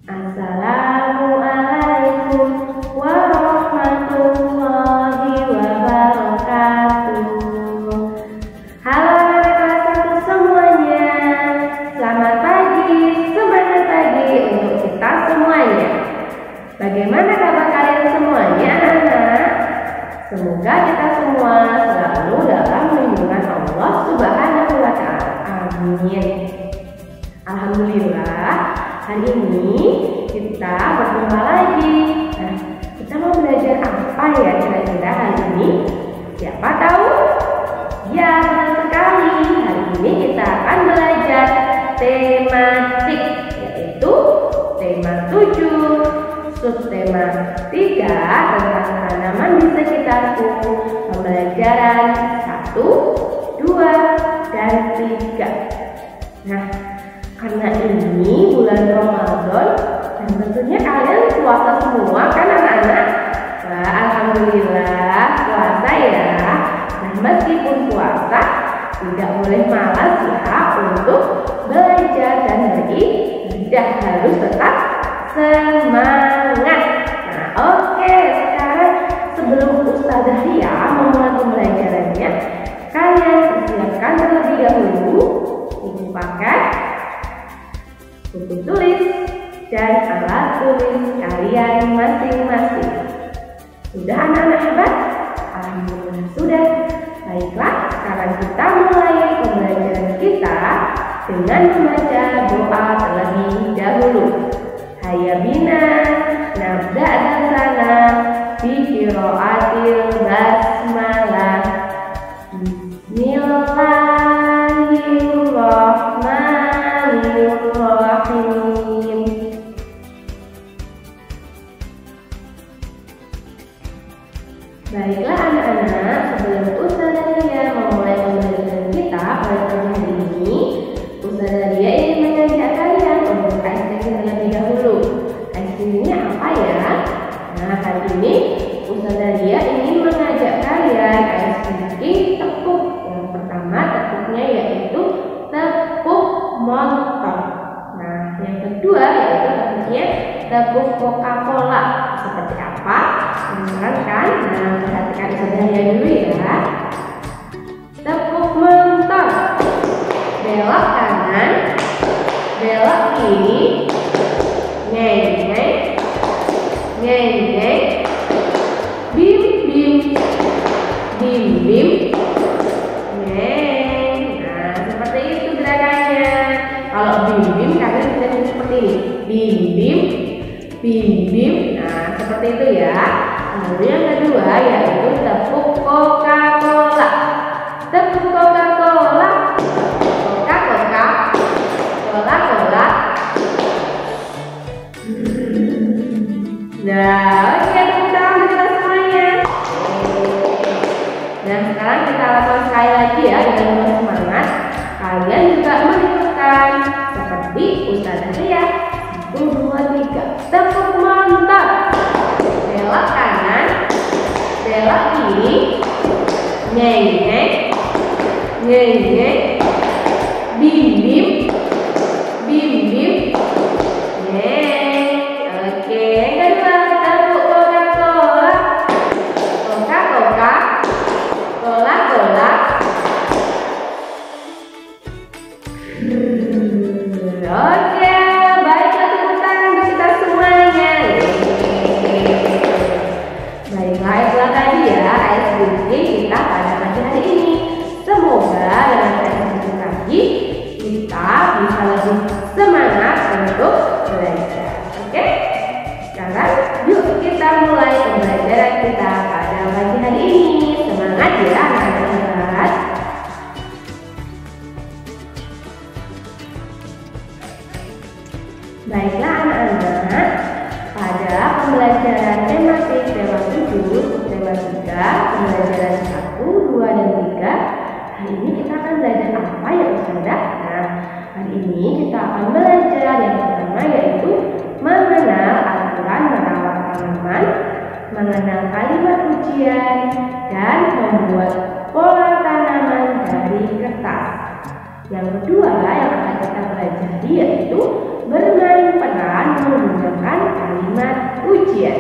Assalamualaikum warahmatullahi wabarakatuh. Halo anak kelas 1 semuanya. Selamat pagi, semangat pagi untuk kita semuanya. Bagaimana kabar kalian semuanya anak-anak? Semoga kita semua selalu dalam lindungan Allah Subhanahu wa Ta'ala. Amin. Alhamdulillah, hari ini kita berjumpa lagi. Nah, kita mau belajar apa ya kira-kira hari ini? Siapa tahu? Ya, benar sekali. Hari ini kita akan belajar tematik, yaitu tema 7, subtema 3 tentang tanaman di sekitarku. Pembelajaran 1, 2, dan 3. Nah, karena ini bulan Ramadan dan tentunya kalian puasa semua kan anak-anak? Wah, alhamdulillah puasa ya. Nah, meskipun puasa tidak boleh malas ya untuk belajar dan beribadah, harus tetap semangat. Nah, oke, sekarang sebelum Ustazah Ria memulai pembelajarannya, kalian siapkan terlebih dahulu buku paket, buku tulis, dan alat tulis kalian masing-masing. Sudah anak-anak hebat? Alhamdulillah sudah. Baiklah, sekarang kita mulai pembelajaran kita dengan membaca doa terlebih dahulu. Hayya bina nabda dasana fi qiraatil basmalah. Bismillahirrahmanirrahim. Baiklah anak-anak, sebelum Ustazah Ria memulai pembelajaran kita pada pagi hari ini, Ustazah Ria ingin mengajak kalian untuk ice cream terlebih dahulu. Ice creamnya apa ya? Nah, hari ini Ustazah Ria ingin mengajak kalian ice cream tepuk. Yang pertama tepuknya yaitu tepuk motor. Nah, yang kedua yaitu tepuknya tepuk Coca-Cola. Seperti apa? Penasaran kan? Nah, perhatikan Ustazah Ria dulu ya. Tepuk motor. Belok kanan, belok kiri, ngeng ngeng, ngeng ngeng, bim bim, bim bim, ngeng. Nah, seperti itu gerakannya. Kalau bim bim kalian bisa nyanyi seperti ini, bim bim, bim bim. Nah, seperti itu ya. Lalu yang kedua yaitu tepuk Coca-Cola. Tepuk Coca-Cola. Coca-Cola. Nah, oke, tepuk tangan kita semuanya. Nah, sekarang kita lakukan sekali lagi ya dengan penuh semangat. Kalian juga menirukan seperti Ustazah Ria. 1, 2, 3. Tepuk motor. Belok kanan, belok kiri, ngeng ngeng, ngeng ngeng, bim bim, bim bim, ngeng. Oke, yang kedua tepuk Coca-Cola. Coca-Cola, Cola-Cola. Oke, baiklah tepuk tangan untuk kita semuanya. Baiklah, itulah tadi ya ice breaking kita pada pagi hari ini. Semoga dengan ice breaking tadi kita bisa lebih semangat untuk belajar. Oke? Sekarang yuk kita mulai pembelajaran kita pada pagi hari ini. Semangat ya anak-anak. Baiklah anak-anak, pada pembelajaran tematik tema 7, tema 3, pembelajaran 1, 2, dan 3, hari ini kita akan belajar apa ya Ustazah? Nah, hari ini kita akan belajar yang pertama yaitu mengenal aturan merawat tanaman, mengenal kalimat ujian, dan membuat pola tanaman dari kertas. Yang kedua yang akan kita pelajari yaitu bermain peran menggunakan kalimat pujian.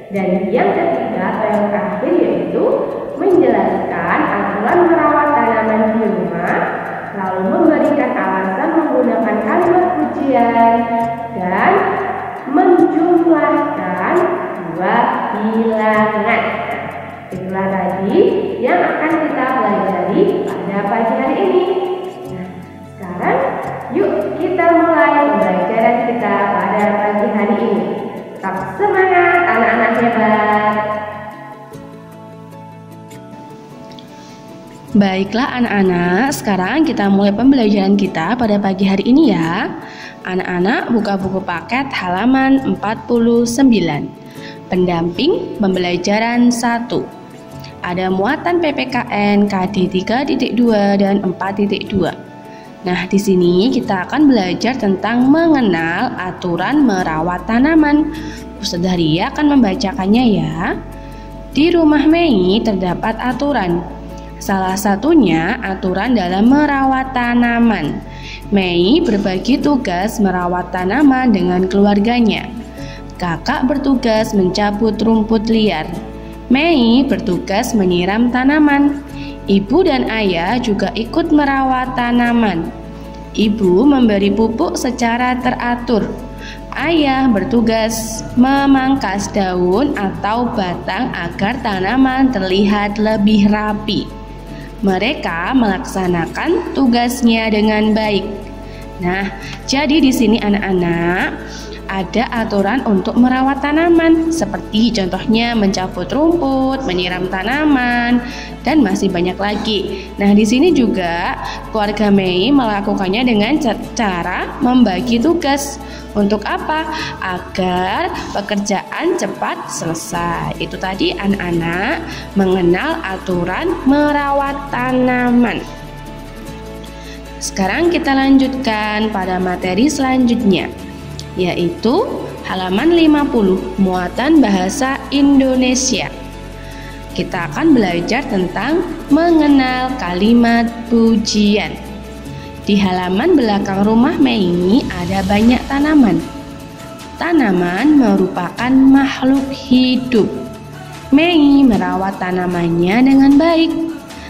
Dan yang ketiga atau yang terakhir yaitu menjelaskan aturan merawat tanaman di rumah, lalu memberikan alasan menggunakan kalimat pujian, dan menjumlahkan dua bilangan. Itulah tadi yang akan kita pelajari pada pagi hari ini. Nah, sekarang yuk kita mulai pembelajaran kita pada pagi hari ini. Tetap semangat anak-anak hebat. Baiklah anak-anak, sekarang kita mulai pembelajaran kita pada pagi hari ini ya. Anak-anak buka buku paket halaman 49. Pendamping pembelajaran 1. Ada muatan PPKN KD 3.2 dan 4.2. Nah, di sini kita akan belajar tentang mengenal aturan merawat tanaman. Ustazah Ria akan membacakannya ya. Di rumah Mei terdapat aturan. Salah satunya aturan dalam merawat tanaman. Mei berbagi tugas merawat tanaman dengan keluarganya. Kakak bertugas mencabut rumput liar. Mei bertugas menyiram tanaman. Ibu dan ayah juga ikut merawat tanaman. Ibu memberi pupuk secara teratur. Ayah bertugas memangkas daun atau batang agar tanaman terlihat lebih rapi. Mereka melaksanakan tugasnya dengan baik. Nah, jadi di sini anak-anak ada aturan untuk merawat tanaman, seperti contohnya mencabut rumput, menyiram tanaman, dan masih banyak lagi. Nah, di sini juga keluarga Mei melakukannya dengan cara membagi tugas. Untuk apa? Agar pekerjaan cepat selesai. Itu tadi anak-anak mengenal aturan merawat tanaman. Sekarang kita lanjutkan pada materi selanjutnya, yaitu halaman 50, muatan bahasa Indonesia. Kita akan belajar tentang mengenal kalimat pujian. Di halaman belakang rumah Mei ada banyak tanaman. Tanaman merupakan makhluk hidup. Mei merawat tanamannya dengan baik.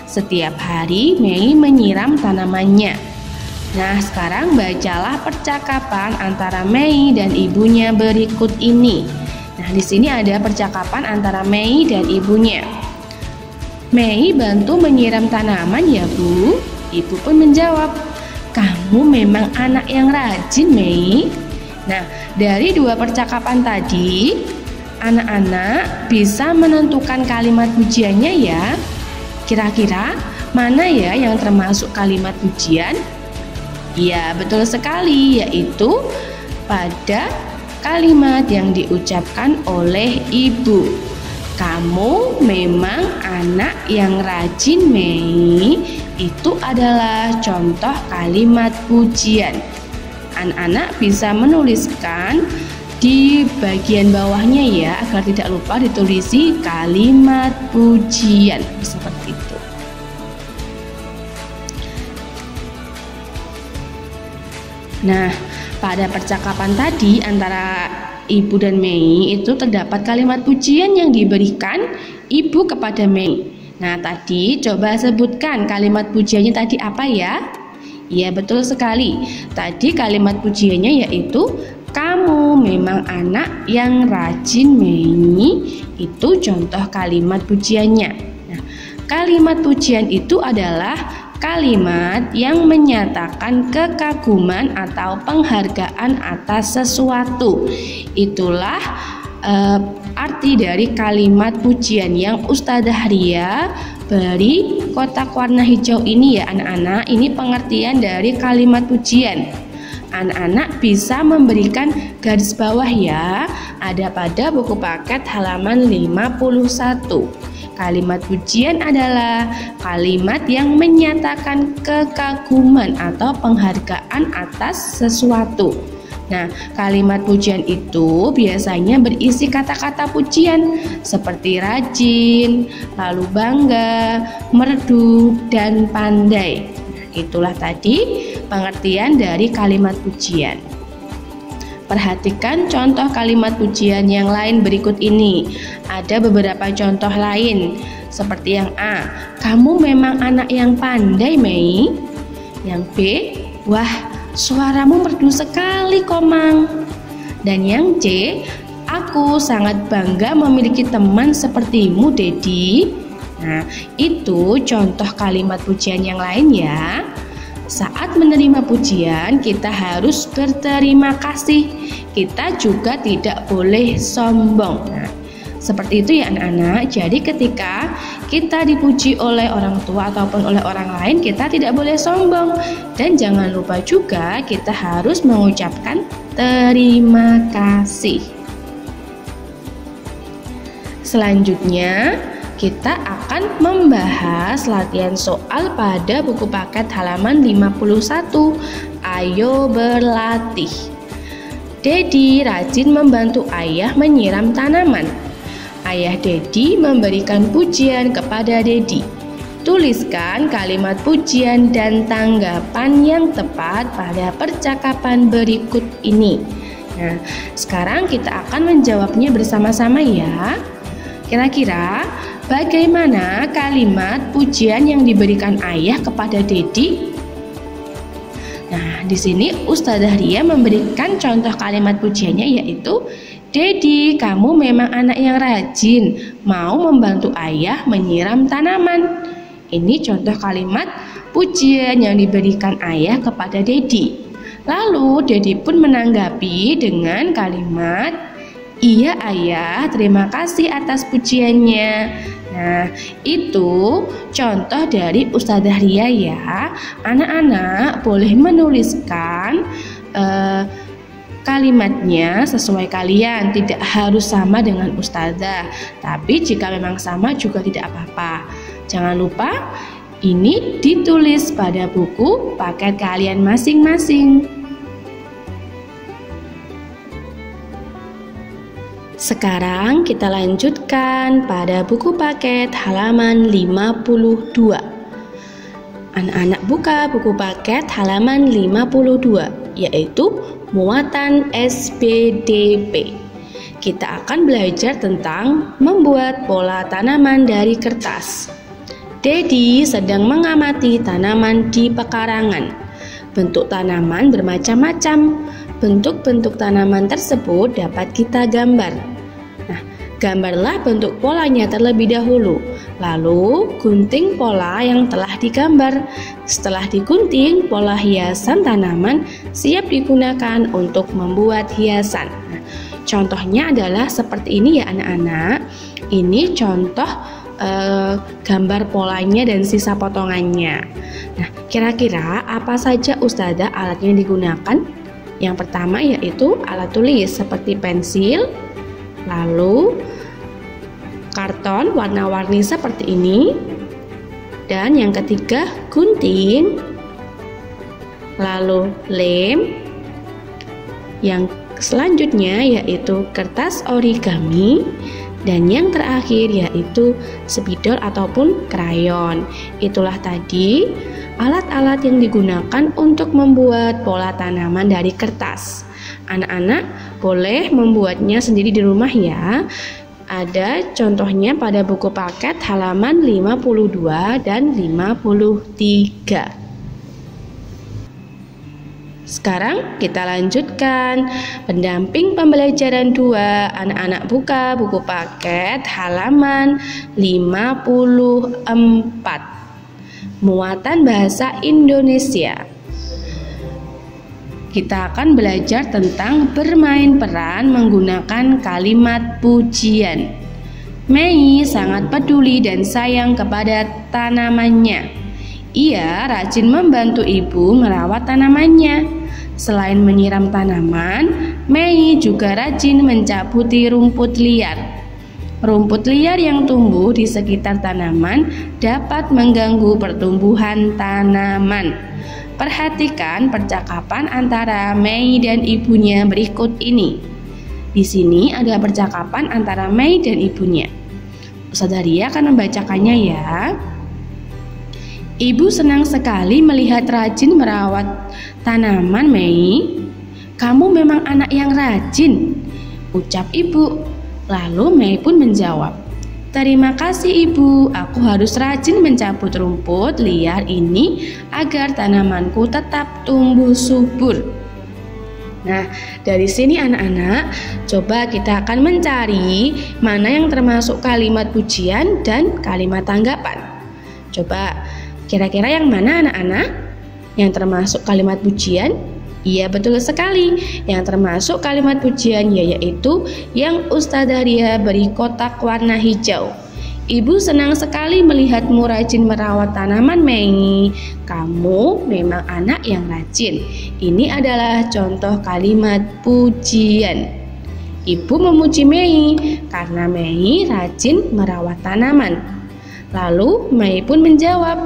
Setiap hari Mei menyiram tanamannya. Nah, sekarang bacalah percakapan antara Mei dan ibunya berikut ini. Nah, di sini ada percakapan antara Mei dan ibunya. Mei bantu menyiram tanaman ya, Bu. Ibu pun menjawab, kamu memang anak yang rajin, Mei. Nah, dari dua percakapan tadi, anak-anak bisa menentukan kalimat pujiannya ya. Kira-kira mana ya yang termasuk kalimat pujian? Ya, betul sekali, yaitu pada kalimat yang diucapkan oleh ibu. Kamu memang anak yang rajin, Mei. Itu adalah contoh kalimat pujian. Anak-anak bisa menuliskan di bagian bawahnya ya, agar tidak lupa ditulisi kalimat pujian seperti itu. Nah, pada percakapan tadi antara ibu dan Mei itu terdapat kalimat pujian yang diberikan ibu kepada Mei. Nah, tadi coba sebutkan kalimat pujiannya tadi apa ya? Ya, betul sekali. Tadi kalimat pujiannya yaitu kamu memang anak yang rajin, Mei. Itu contoh kalimat pujiannya. Nah, kalimat pujian itu adalah kalimat yang menyatakan kekaguman atau penghargaan atas sesuatu. Itulah arti dari kalimat pujian yang Ustazah Ria beri kotak warna hijau ini ya anak-anak. Ini pengertian dari kalimat pujian. Anak-anak bisa memberikan garis bawah ya, ada pada buku paket halaman 51. Kalimat pujian adalah kalimat yang menyatakan kekaguman atau penghargaan atas sesuatu. Nah, kalimat pujian itu biasanya berisi kata-kata pujian seperti rajin, lalu bangga, merdu, dan pandai. Nah, itulah tadi pengertian dari kalimat pujian. Perhatikan contoh kalimat pujian yang lain berikut ini. Ada beberapa contoh lain, seperti yang A, kamu memang anak yang pandai, Mei. Yang B, wah, suaramu merdu sekali, Komang. Dan yang C, aku sangat bangga memiliki teman sepertimu, Dedi. Nah, itu contoh kalimat pujian yang lain ya. Saat menerima pujian, kita harus berterima kasih. Kita juga tidak boleh sombong. Nah, seperti itu ya anak-anak. Jadi ketika kita dipuji oleh orang tua ataupun oleh orang lain, kita tidak boleh sombong. Dan jangan lupa juga kita harus mengucapkan terima kasih. Selanjutnya, kita akan membahas latihan soal pada buku paket halaman 51. Ayo berlatih. Dedi rajin membantu ayah menyiram tanaman. Ayah Dedi memberikan pujian kepada Dedi. Tuliskan kalimat pujian dan tanggapan yang tepat pada percakapan berikut ini. Nah, sekarang kita akan menjawabnya bersama-sama ya. Kira-kira bagaimana kalimat pujian yang diberikan ayah kepada Dedi? Nah, di sini Ustazah Ria memberikan contoh kalimat pujiannya, yaitu Dedi, kamu memang anak yang rajin, mau membantu ayah menyiram tanaman. Ini contoh kalimat pujian yang diberikan ayah kepada Dedi. Lalu Dedi pun menanggapi dengan kalimat, iya ayah, terima kasih atas pujiannya. Nah, itu contoh dari Ustazah Ria ya. Anak-anak boleh menuliskan kalimatnya sesuai kalian, tidak harus sama dengan Ustazah. Tapi jika memang sama juga tidak apa-apa. Jangan lupa ini ditulis pada buku paket kalian masing-masing. Sekarang kita lanjutkan pada buku paket halaman 52. Anak-anak buka buku paket halaman 52, yaitu muatan SPDP. Kita akan belajar tentang membuat pola tanaman dari kertas. Dedi sedang mengamati tanaman di pekarangan. Bentuk tanaman bermacam-macam. Bentuk-bentuk tanaman tersebut dapat kita gambar. Nah, gambarlah bentuk polanya terlebih dahulu. Lalu, gunting pola yang telah digambar. Setelah digunting, pola hiasan tanaman siap digunakan untuk membuat hiasan. Nah, contohnya adalah seperti ini ya anak-anak. Ini contoh gambar polanya dan sisa potongannya. Nah, kira-kira apa saja Ustazah alat yang digunakan? Yang pertama yaitu alat tulis seperti pensil, lalu karton warna-warni seperti ini, dan yang ketiga gunting, lalu lem, yang selanjutnya yaitu kertas origami, dan yang terakhir yaitu spidol ataupun krayon. Itulah tadi alat-alat yang digunakan untuk membuat pola tanaman dari kertas. Anak-anak boleh membuatnya sendiri di rumah ya. Ada contohnya pada buku paket halaman 52 dan 53. Sekarang kita lanjutkan pendamping pembelajaran 2. Anak-anak buka buku paket halaman 54. Muatan bahasa Indonesia. Kita akan belajar tentang bermain peran menggunakan kalimat pujian. Mei sangat peduli dan sayang kepada tanamannya. Ia rajin membantu ibu merawat tanamannya. Selain menyiram tanaman, Mei juga rajin mencabuti rumput liar. Rumput liar yang tumbuh di sekitar tanaman dapat mengganggu pertumbuhan tanaman. Perhatikan percakapan antara Mei dan ibunya berikut ini. Di sini ada percakapan antara Mei dan ibunya. Ustazah Ria akan membacakannya ya. Ibu senang sekali melihat rajin merawat tanaman Mei. kamu memang anak yang rajin, ucap ibu. Lalu Mei pun menjawab, terima kasih ibu, aku harus rajin mencabut rumput liar ini agar tanamanku tetap tumbuh subur. Nah, dari sini anak-anak, coba kita akan mencari mana yang termasuk kalimat pujian dan kalimat tanggapan. Coba, kira-kira yang mana anak-anak? Yang termasuk kalimat pujian? Iya, betul sekali. Yang termasuk kalimat pujian yaitu yang Ustazah Ria beri kotak warna hijau. Ibu senang sekali melihatmu rajin merawat tanaman, Mei. Kamu memang anak yang rajin. Ini adalah contoh kalimat pujian. Ibu memuji Mei karena Mei rajin merawat tanaman. Lalu Mei pun menjawab,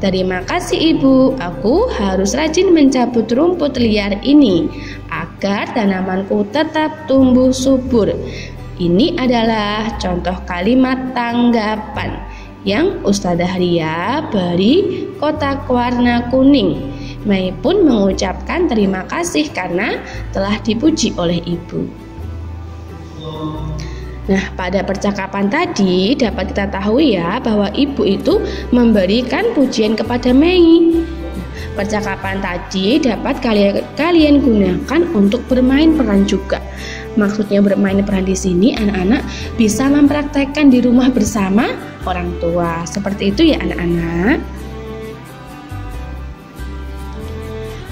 terima kasih ibu, aku harus rajin mencabut rumput liar ini agar tanamanku tetap tumbuh subur. Ini adalah contoh kalimat tanggapan yang Ustazah Ria beri kotak warna kuning. Mei pun mengucapkan terima kasih karena telah dipuji oleh ibu. Nah, pada percakapan tadi dapat kita tahu ya bahwa ibu itu memberikan pujian kepada Mei. Percakapan tadi dapat kalian gunakan untuk bermain peran juga. Maksudnya bermain peran di sini anak-anak bisa mempraktekkan di rumah bersama orang tua. Seperti itu ya anak-anak.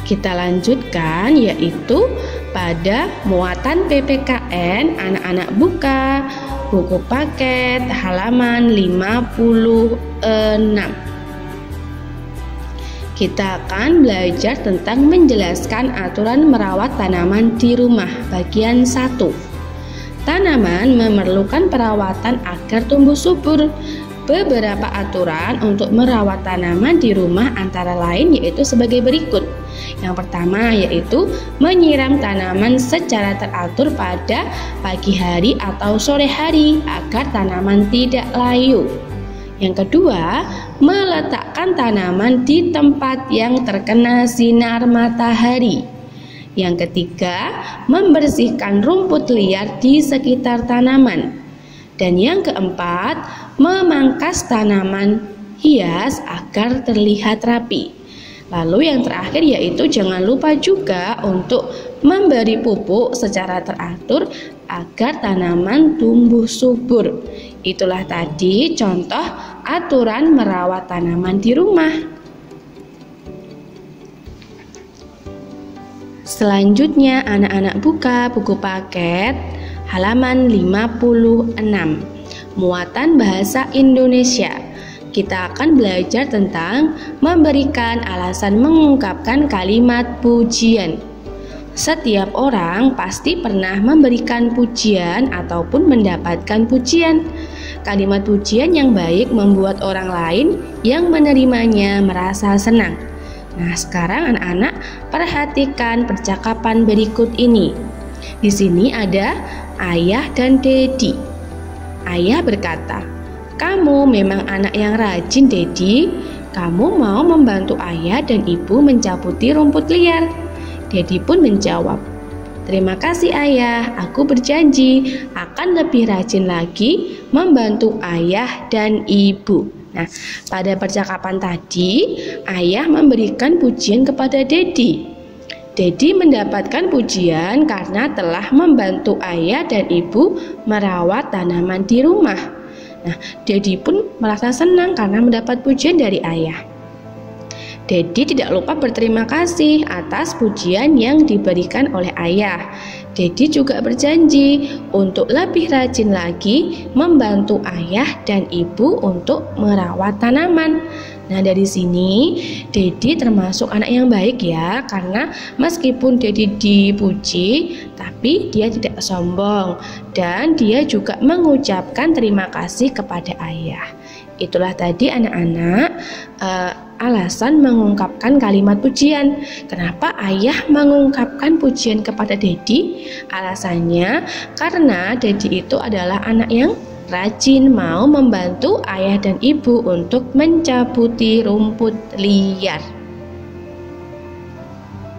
Kita lanjutkan yaitu pada muatan PPKN, anak-anak buka buku paket halaman 56. Kita akan belajar tentang menjelaskan aturan merawat tanaman di rumah bagian 1. Tanaman memerlukan perawatan agar tumbuh subur. Beberapa aturan untuk merawat tanaman di rumah antara lain yaitu sebagai berikut. Yang pertama yaitu menyiram tanaman secara teratur pada pagi hari atau sore hari agar tanaman tidak layu. Yang kedua, meletakkan tanaman di tempat yang terkena sinar matahari. Yang ketiga, membersihkan rumput liar di sekitar tanaman. Dan yang keempat, memangkas tanaman hias agar terlihat rapi. Lalu yang terakhir yaitu jangan lupa juga untuk memberi pupuk secara teratur agar tanaman tumbuh subur. Itulah tadi contoh aturan merawat tanaman di rumah. Selanjutnya anak-anak buka buku paket halaman 56. Muatan bahasa Indonesia. Kita akan belajar tentang memberikan alasan mengungkapkan kalimat pujian. Setiap orang pasti pernah memberikan pujian ataupun mendapatkan pujian. Kalimat pujian yang baik membuat orang lain yang menerimanya merasa senang. Nah, sekarang anak-anak perhatikan percakapan berikut ini. Di sini ada ayah dan Dedi. Ayah berkata, kamu memang anak yang rajin, Dedi. Kamu mau membantu ayah dan ibu mencabuti rumput liar. Dedi pun menjawab, terima kasih ayah, aku berjanji akan lebih rajin lagi membantu ayah dan ibu. Nah, pada percakapan tadi, ayah memberikan pujian kepada Dedi. Dedi mendapatkan pujian karena telah membantu ayah dan ibu merawat tanaman di rumah. Nah, Dedi pun merasa senang karena mendapat pujian dari ayah. Dedi tidak lupa berterima kasih atas pujian yang diberikan oleh ayah. Dedi juga berjanji untuk lebih rajin lagi membantu ayah dan ibu untuk merawat tanaman. Nah, dari sini Dedi termasuk anak yang baik ya, karena meskipun Dedi dipuji, tapi dia tidak sombong dan dia juga mengucapkan terima kasih kepada ayah. Itulah tadi anak-anak alasan mengungkapkan kalimat pujian. Kenapa ayah mengungkapkan pujian kepada Dedi? Alasannya karena Dedi itu adalah anak yang rajin, mau membantu ayah dan ibu untuk mencabuti rumput liar.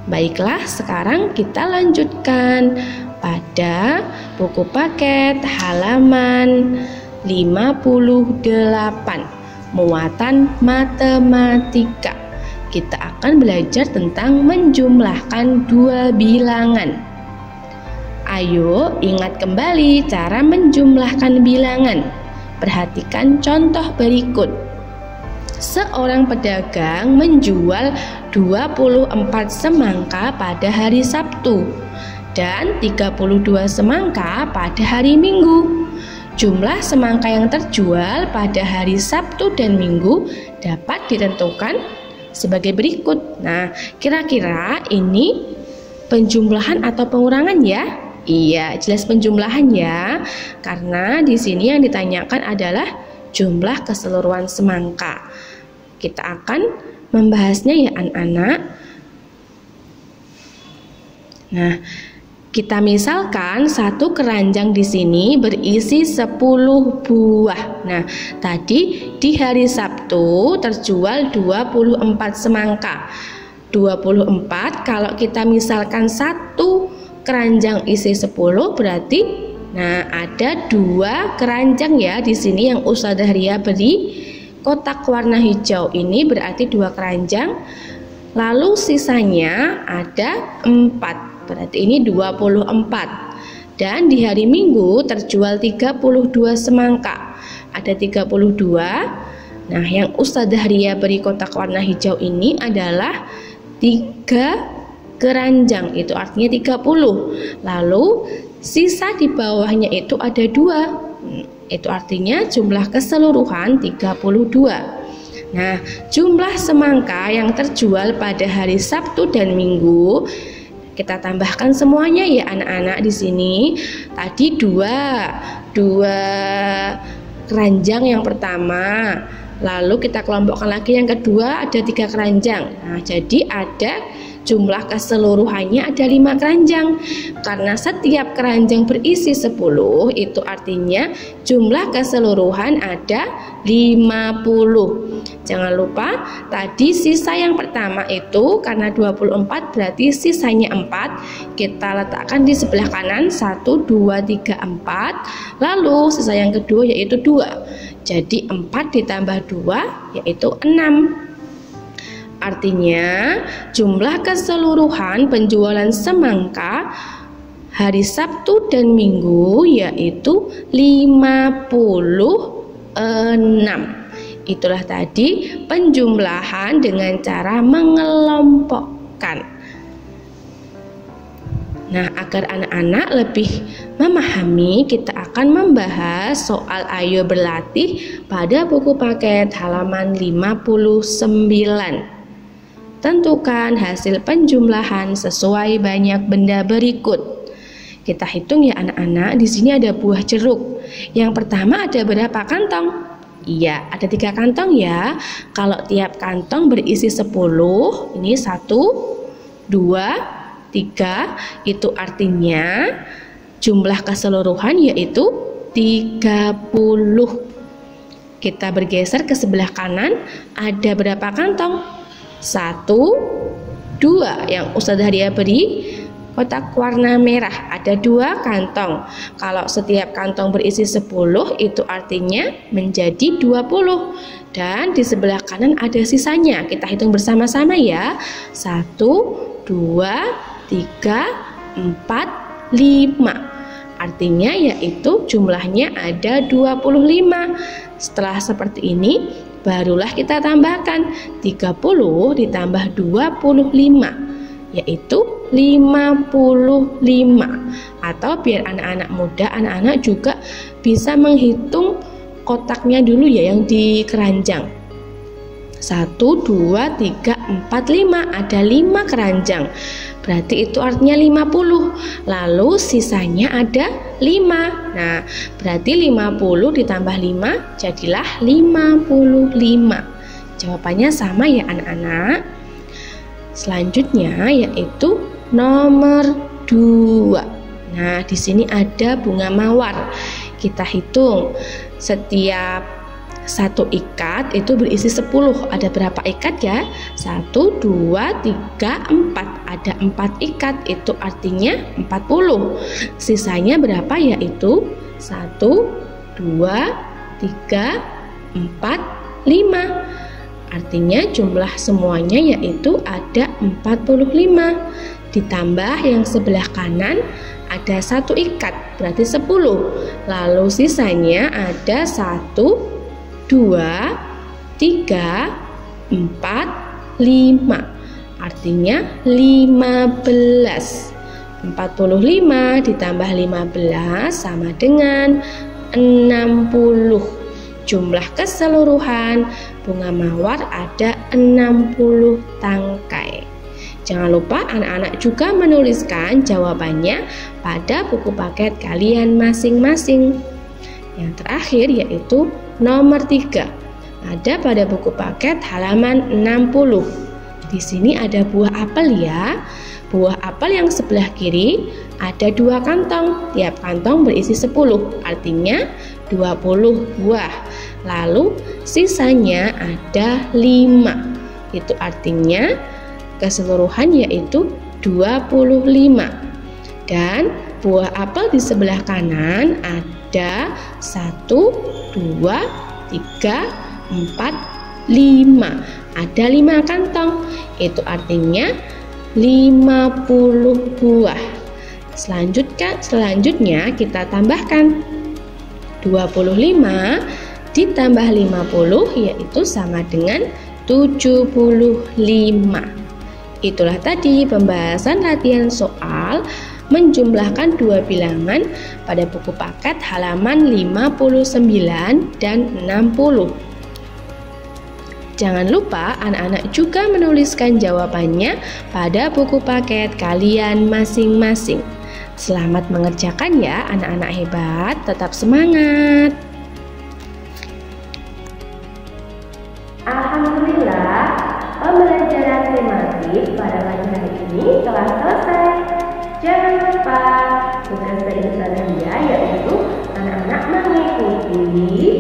Baiklah, sekarang kita lanjutkan pada buku paket halaman 58, muatan matematika. Kita akan belajar tentang menjumlahkan dua bilangan. Ayo ingat kembali cara menjumlahkan bilangan. Perhatikan contoh berikut. Seorang pedagang menjual 24 semangka pada hari Sabtu dan 32 semangka pada hari Minggu. Jumlah semangka yang terjual pada hari Sabtu dan Minggu dapat ditentukan sebagai berikut. Nah, kira-kira ini penjumlahan atau pengurangan ya? Iya, jelas penjumlahan ya. Karena di sini yang ditanyakan adalah jumlah keseluruhan semangka. Kita akan membahasnya ya anak-anak. Nah, kita misalkan satu keranjang di sini berisi 10 buah. Nah, tadi di hari Sabtu terjual 24 semangka. 24 kalau kita misalkan satu keranjang isi 10 berarti ada 2 keranjang ya di sini yang Ustadzah Ria beri kotak warna hijau ini berarti 2 keranjang. Lalu sisanya ada 4. Berarti ini 24. Dan di hari Minggu terjual 32 semangka. Ada 32. Nah, yang Ustadzah Ria beri kotak warna hijau ini adalah 3 keranjang. Itu artinya 30. Lalu sisa di bawahnya itu ada 2. Itu artinya jumlah keseluruhan 32. Nah, jumlah semangka yang terjual pada hari Sabtu dan Minggu kita tambahkan semuanya ya anak-anak di sini. Tadi 2 keranjang yang pertama. Lalu kita kelompokkan lagi yang kedua ada 3 keranjang. Nah, jadi ada jumlah keseluruhannya ada 5 keranjang. Karena setiap keranjang berisi 10, itu artinya jumlah keseluruhan ada 50. Jangan lupa tadi sisa yang pertama itu karena 24 berarti sisanya 4. Kita letakkan di sebelah kanan 1, 2, 3, 4. Lalu sisa yang kedua yaitu 2. Jadi 4 ditambah 2 yaitu 6. Artinya jumlah keseluruhan penjualan semangka hari Sabtu dan Minggu yaitu 56. Itulah tadi penjumlahan dengan cara mengelompokkan. Nah, agar anak-anak lebih memahami, kita akan membahas soal ayo berlatih pada buku paket halaman 59. Tentukan hasil penjumlahan sesuai banyak benda berikut. Kita hitung ya anak-anak, di sini ada buah jeruk. Yang pertama ada berapa kantong? Iya, ada 3 kantong ya. Kalau tiap kantong berisi 10, ini 1, 2, 3, itu artinya jumlah keseluruhan yaitu 30. Kita bergeser ke sebelah kanan, ada berapa kantong? 1, 2 yang Ustadzah Ria beri kotak warna merah, ada 2 kantong. Kalau setiap kantong berisi 10, itu artinya menjadi 20. Dan di sebelah kanan ada sisanya. Kita hitung bersama-sama ya. 1, 2, 3, 4, 5. Artinya yaitu jumlahnya ada 25. Setelah seperti ini, barulah kita tambahkan 30 ditambah 25, yaitu 55. Atau biar anak-anak muda, anak-anak juga bisa menghitung kotaknya dulu ya yang di keranjang. 1, 2, 3, 4, 5. Ada 5 keranjang. Berarti itu artinya 50. Lalu sisanya ada 5. Nah, berarti 50 ditambah 5 jadilah 55. Jawabannya sama ya anak-anak. Selanjutnya yaitu nomor 2. Nah, di sini ada bunga mawar. Kita hitung setiap satu ikat itu berisi 10. Ada berapa ikat ya? 1, 2, 3, 4. Ada 4 ikat, itu artinya 40. Sisanya berapa yaitu 1, 2, 3, 4, 5. Artinya jumlah semuanya yaitu ada 45. Ditambah yang sebelah kanan ada 1 ikat, berarti 10. Lalu sisanya ada 1, 2, 3, 4, 5. Artinya 15. 45 ditambah 15 sama dengan 60. Jumlah keseluruhan bunga mawar ada 60 tangkai. Jangan lupa anak-anak juga menuliskan jawabannya pada buku paket kalian masing-masing. Yang terakhir yaitu nomor 3. Ada pada buku paket halaman 60. Di sini ada buah apel ya. Buah apel yang sebelah kiri ada 2 kantong. Tiap kantong berisi 10, artinya 20 buah. Lalu sisanya ada 5. Itu artinya keseluruhan yaitu 25. Dan buah apel di sebelah kanan ada 1, 2, 3, 4, 5. Ada 5 kantong. Itu artinya 50 buah. Selanjutnya kita tambahkan 25 ditambah 50 yaitu sama dengan 75. Itulah tadi pembahasan latihan soal menjumlahkan 2 bilangan pada buku paket halaman 59 dan 60. Jangan lupa anak-anak juga menuliskan jawabannya pada buku paket kalian masing-masing. Selamat mengerjakan ya anak-anak hebat, tetap semangat. Alhamdulillah, pembelajaran tematik pada pagi hari ini telah selesai. Jangan lupa tugas dari Ustazah Lia yaitu anak-anak mengikuti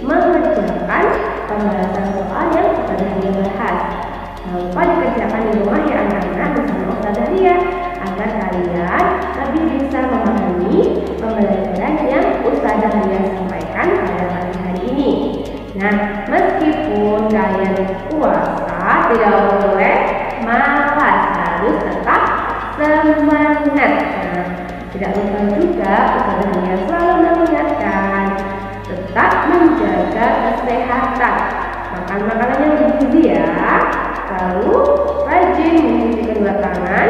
mengerjakan pembahasan soal yang Ustazah Lia bahas. Jangan lupa dikerjakan di rumah ya anak-anak bersama Ustazah Lia agar kalian lebih bisa memahami pembelajaran yang Ustazah Lia sampaikan pada pagi hari ini. Nah, meskipun kalian puasa tidak boleh malas, harus tetap semangat. Nah, tidak lupa juga Ustazah Lia selalu mengingatkan tetap menjaga kesehatan, makan makanan yang bergizi ya, lalu rajin mencuci kedua tangan,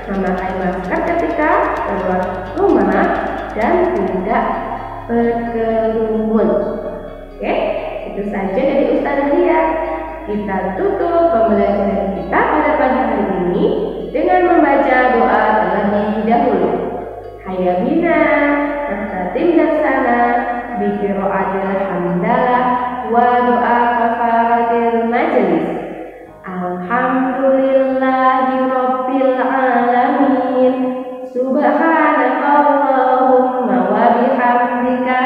memakai masker ketika keluar rumah, dan tidak berkerumun. Oke, itu saja dari Ustazah Lia. Kita tutup pembelajaran kita pada pagi hari ini dengan membaca doa terlebih dahulu. Hayya bina nastatim dasana bi qiraatil hamdalah wa doa kafaratil majlis. Alhamdulillahi rabbil alamin. Subhanakallahumma wa bihamdika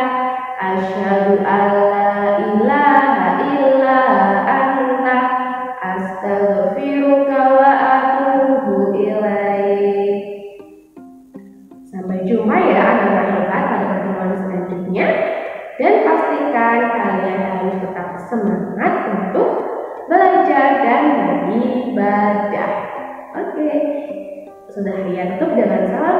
asyhadu an la ilaha illa anta astaghfiruka wa atubu ilaik. Sampai jumpa ya anak-anak hebat pada pertemuan selanjutnya, dan pastikan kalian harus tetap semangat untuk belajar dan beribadah. Oke, sudah lihat tutup dengan salam